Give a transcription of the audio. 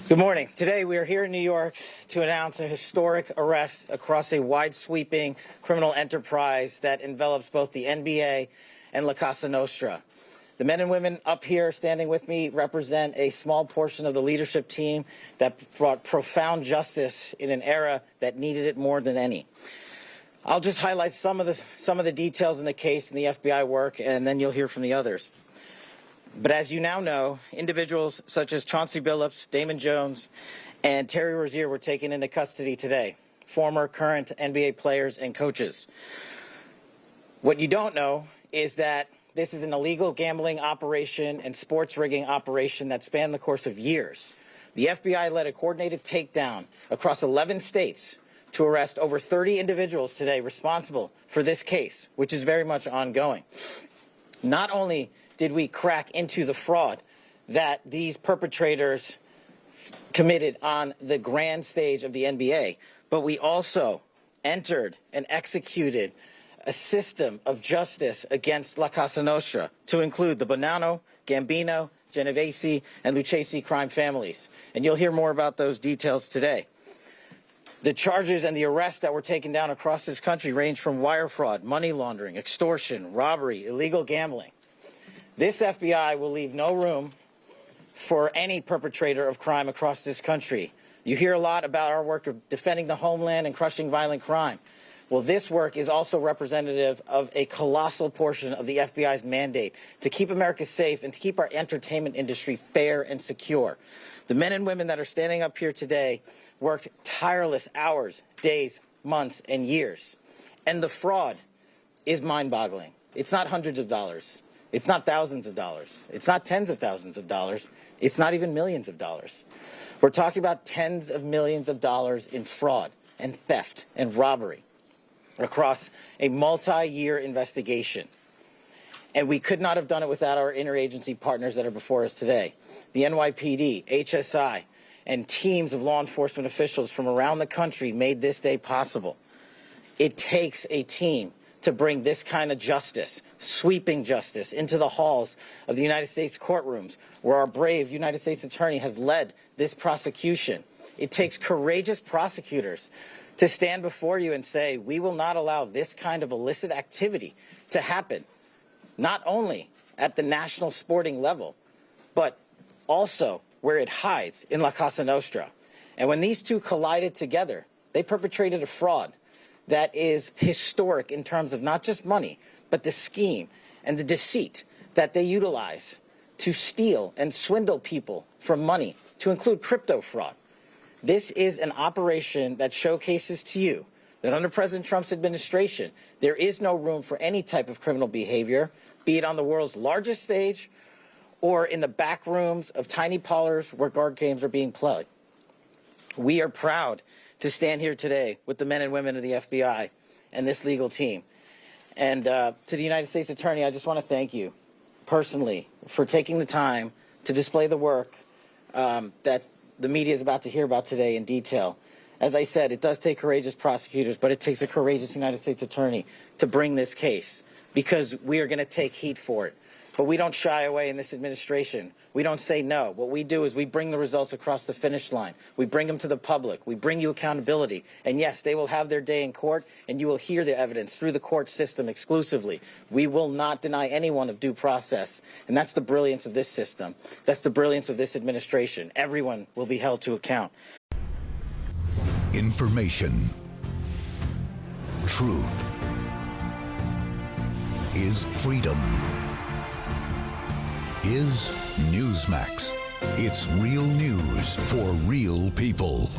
Good morning. Today we are here in New York to announce a historic arrest across a wide-sweeping criminal enterprise that envelops both the NBA and La Cosa Nostra. The men and women up here standing with me represent a small portion of the leadership team that brought profound justice in an era that needed it more than any. I'll just highlight some of the details in the case and the FBI work, and then you'll hear from the others. But as you now know, individuals such as Chauncey Billups, Damon Jones, and Terry Rozier were taken into custody today, former, current NBA players and coaches. What you don't know is that this is an illegal gambling operation and sports rigging operation that spanned the course of years. The FBI led a coordinated takedown across 11 states to arrest over 30 individuals today responsible for this case, which is very much ongoing. Not only did we crack into the fraud that these perpetrators committed on the grand stage of the NBA, but we also entered and executed a system of justice against La Cosa Nostra to include the Bonanno, Gambino, Genovese, and Lucchese crime families. And you'll hear more about those details today. The charges and the arrests that were taken down across this country range from wire fraud, money laundering, extortion, robbery, illegal gambling. This FBI will leave no room for any perpetrator of crime across this country. You hear a lot about our work of defending the homeland and crushing violent crime. Well, this work is also representative of a colossal portion of the FBI's mandate to keep America safe and to keep our entertainment industry fair and secure. The men and women that are standing up here today worked tireless hours, days, months, and years. And the fraud is mind-boggling. It's not hundreds of dollars. It's not thousands of dollars. It's not tens of thousands of dollars. It's not even millions of dollars. We're talking about tens of millions of dollars in fraud and theft and robbery across a multi-year investigation. And we could not have done it without our interagency partners that are before us today. The NYPD, HSI, and teams of law enforcement officials from around the country made this day possible. It takes a team to bring this kind of justice, sweeping justice, into the halls of the United States courtrooms, where our brave United States attorney has led this prosecution. It takes courageous prosecutors to stand before you and say, we will not allow this kind of illicit activity to happen, not only at the national sporting level, but also where it hides in La Cosa Nostra. And when these two collided together, they perpetrated a fraud that is historic in terms of not just money, but the scheme and the deceit that they utilize to steal and swindle people for money, to include crypto fraud. This is an operation that showcases to you that under President Trump's administration, there is no room for any type of criminal behavior, be it on the world's largest stage or in the back rooms of tiny parlors where card games are being played. We are proud to stand here today with the men and women of the FBI and this legal team. And to the United States Attorney, I just want to thank you personally for taking the time to display the work that the media is about to hear about today in detail. As I said, it does take courageous prosecutors, but it takes a courageous United States Attorney to bring this case, because we are going to take heat for it. But we don't shy away in this administration. We don't say no. What we do is we bring the results across the finish line. We bring them to the public. We bring you accountability. And yes, they will have their day in court, and you will hear the evidence through the court system exclusively. We will not deny anyone of due process. And that's the brilliance of this system. That's the brilliance of this administration. Everyone will be held to account. Information. Truth is freedom. Is Newsmax. It's real news for real people.